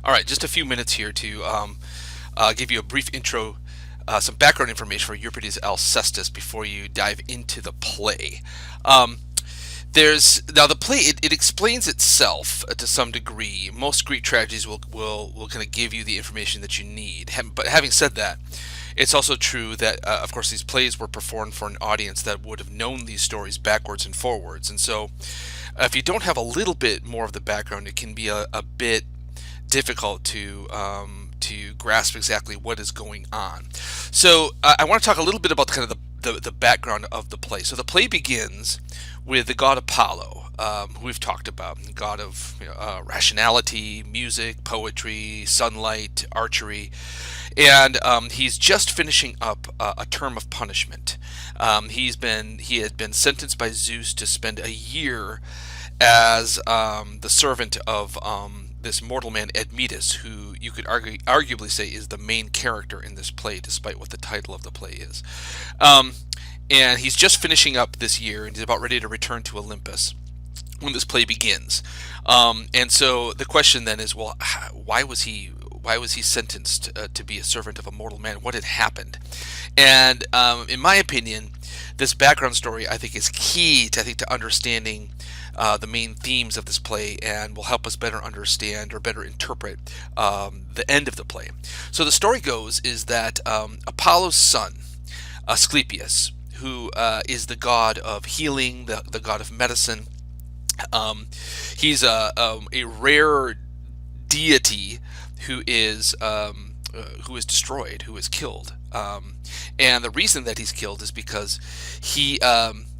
All right, just a few minutes here to give you a brief intro, some background information for Euripides' ALCESTIS before you dive into the play. Um, there's now the play. It explains itself to some degree. Most Greek tragedies will kind of give you the information that you need. But having said that, it's also true that of course these plays were performed for an audience that would have known these stories backwards and forwards, and so if you don't have a little bit more of the background, it can be a bit difficult to grasp exactly what is going on. So I want to talk a little bit about kind of the background of the play. So the play begins with the god Apollo, who we've talked about, the god of rationality, music, poetry, sunlight, archery, and he's just finishing up a term of punishment. He had been sentenced by Zeus to spend a year as the servant of this mortal man Admetus, who you could arguably say is the main character in this play, despite what the title of the play is. Um, and he's just finishing up this year, and he's about ready to return to Olympus when this play begins. And so the question then is, well, why was he sentenced to be a servant of a mortal man? What had happened? And in my opinion, this background story I think is key to understanding the main themes of this play, and will help us better understand or better interpret the end of the play. So the story goes is that Apollo's son, Asclepius, who is the god of healing, the god of medicine, he's a rare deity who is destroyed, who is killed. And the reason that he's killed is because he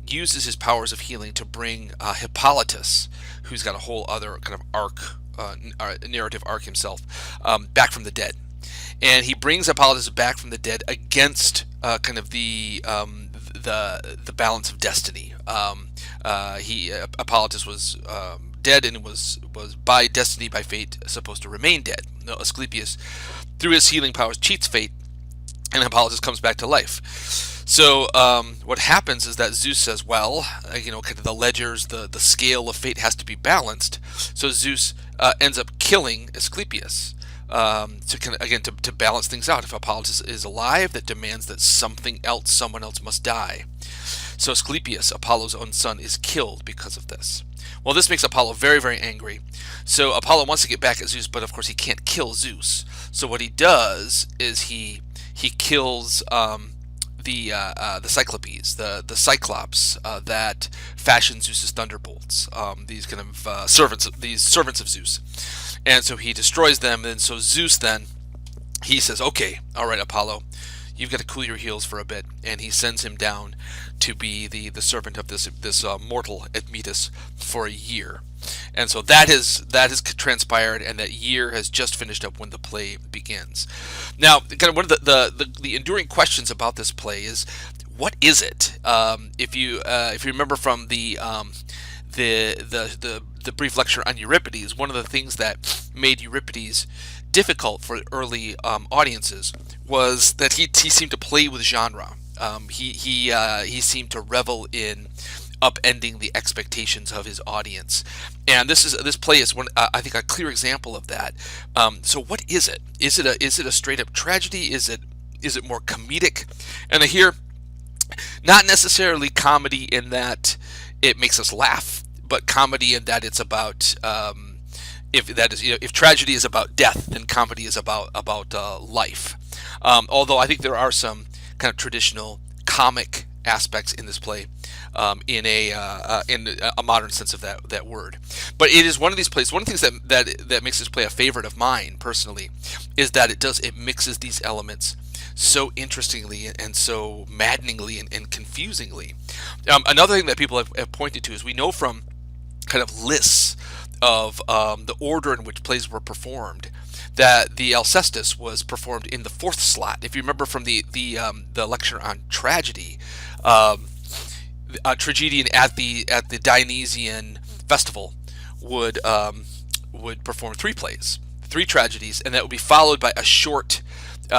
uses his powers of healing to bring Hippolytus, who's got a whole other kind of narrative arc himself, back from the dead. And he brings Hippolytus back from the dead against kind of the balance of destiny. Hippolytus was dead and was by destiny, by fate, supposed to remain dead. No, Asclepius, through his healing powers, cheats fate, and Hippolytus comes back to life. So what happens is that Zeus says, well, kind of the ledgers, the scale of fate has to be balanced. So Zeus ends up killing Asclepius to kind of, again, to balance things out. If Hippolytus is alive, that demands that someone else must die. So Asclepius, Apollo's own son, is killed because of this. Well, this makes Apollo very, very angry. So Apollo wants to get back at Zeus, but of course he can't kill Zeus. So what he does is he kills the Cyclopes, the Cyclops that fashion Zeus's thunderbolts. These kind of servants of Zeus, and so he destroys them. And so Zeus then he says, "Okay, all right, Apollo, you've got to cool your heels for a bit," and he sends him down to be the servant of this mortal Admetus for a year. And so that has transpired, and that year has just finished up when the play begins. Now, kind of one of the enduring questions about this play is, what is it? If you remember from the brief lecture on Euripides, one of the things that made Euripides difficult for early audiences was that he seemed to play with genre. He seemed to revel in upending the expectations of his audience, and this play is one, I think, a clear example of that. So what is it? Is it a straight up tragedy? Is it more comedic? And here, not necessarily comedy in that it makes us laugh, but comedy in that it's about if tragedy is about death, then comedy is about life. Although I think there are some kind of traditional comic aspects in this play, in a modern sense of that word. But it is one of these plays. One of the things that makes this play a favorite of mine personally is that it mixes these elements so interestingly and so maddeningly and confusingly. Another thing that people have pointed to is, we know from kind of lists of the order in which plays were performed, that the Alcestis was performed in the fourth slot. If you remember from the lecture on tragedy, a tragedian at the Dionysian festival would perform three plays, three tragedies, and that would be followed by a short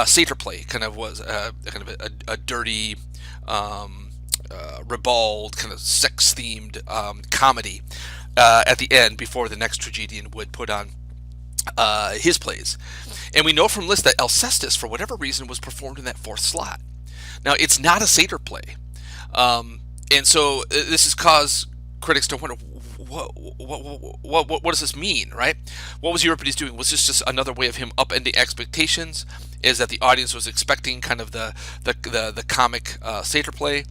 satyr play. Kind of was kind of a dirty, ribald, kind of sex-themed comedy at the end, before the next tragedian would put on his plays. And we know from lists that Alcestis, for whatever reason, was performed in that fourth slot. Now, it's not a satyr play. And so this has caused critics to wonder, what does this mean, right? What was Euripides doing? Was this just another way of him upending expectations? Is that the audience was expecting kind of the comic satyr play,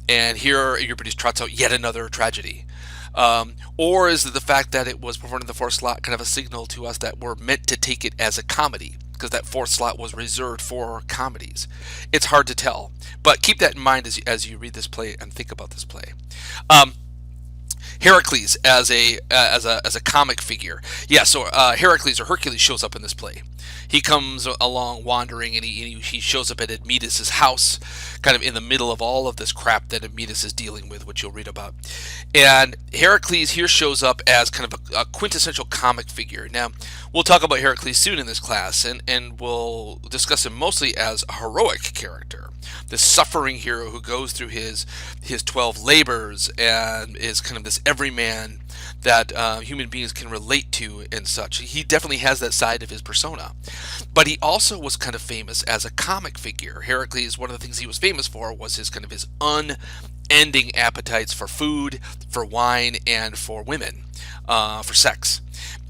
and here Euripides trots out yet another tragedy? Or is it the fact that it was performed in the fourth slot kind of a signal to us that we're meant to take it as a comedy, because that fourth slot was reserved for comedies? It's hard to tell, but keep that in mind as you read this play and think about this play. Heracles as a comic figure. Yeah, so Heracles, or Hercules, shows up in this play. He comes along wandering, and he shows up at Admetus' house, kind of in the middle of all of this crap that Admetus is dealing with, which you'll read about. And Heracles here shows up as kind of a quintessential comic figure. Now, we'll talk about Heracles soon in this class, and we'll discuss him mostly as a heroic character, this suffering hero who goes through his 12 labors and is kind of this everyman that human beings can relate to and such. He definitely has that side of his persona. But he also was kind of famous as a comic figure. Heracles, one of the things he was famous for was his kind of his unending appetites for food, for wine, and for women, for sex.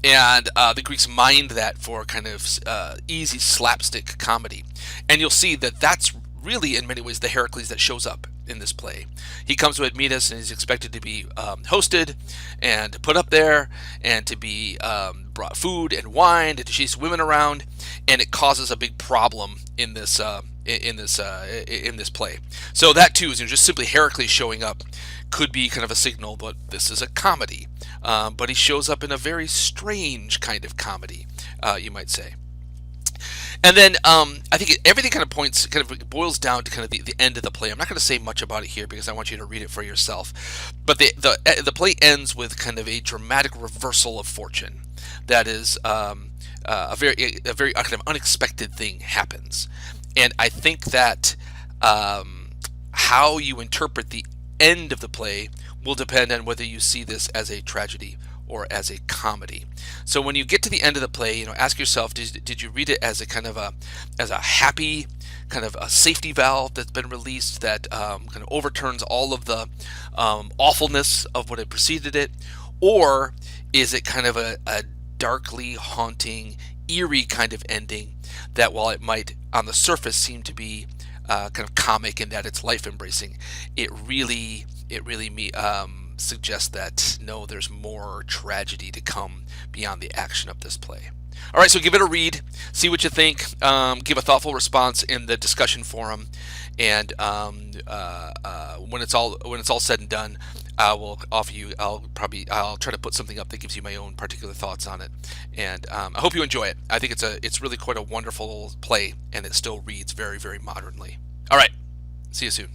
And the Greeks mined that for kind of easy slapstick comedy. And you'll see that that's really, in many ways, the Heracles that shows up in this play. He comes to Admetus and he's expected to be hosted and put up there and to be brought food and wine and to chase women around, and it causes a big problem in this play. So that too is just simply Heracles showing up could be kind of a signal that this is a comedy, but he shows up in a very strange kind of comedy, you might say. And then I think everything kind of boils down to kind of the end of the play. I'm not going to say much about it here because I want you to read it for yourself. But the play ends with kind of a dramatic reversal of fortune. That is a very kind of unexpected thing happens, and I think that how you interpret the end of the play will depend on whether you see this as a tragedy or as a comedy. So when you get to the end of the play, ask yourself, did you read it as a kind of as a happy kind of a safety valve that's been released that kind of overturns all of the awfulness of what had preceded it, or is it kind of a darkly haunting, eerie kind of ending that, while it might on the surface seem to be kind of comic in that it's life embracing, it really suggests that no, there's more tragedy to come beyond the action of this play. All right, so give it a read, see what you think, give a thoughtful response in the discussion forum, and when it's all said and done, I'll try to put something up that gives you my own particular thoughts on it, and I hope you enjoy it. I think it's really quite a wonderful play, and it still reads very, very modernly. All right, see you soon.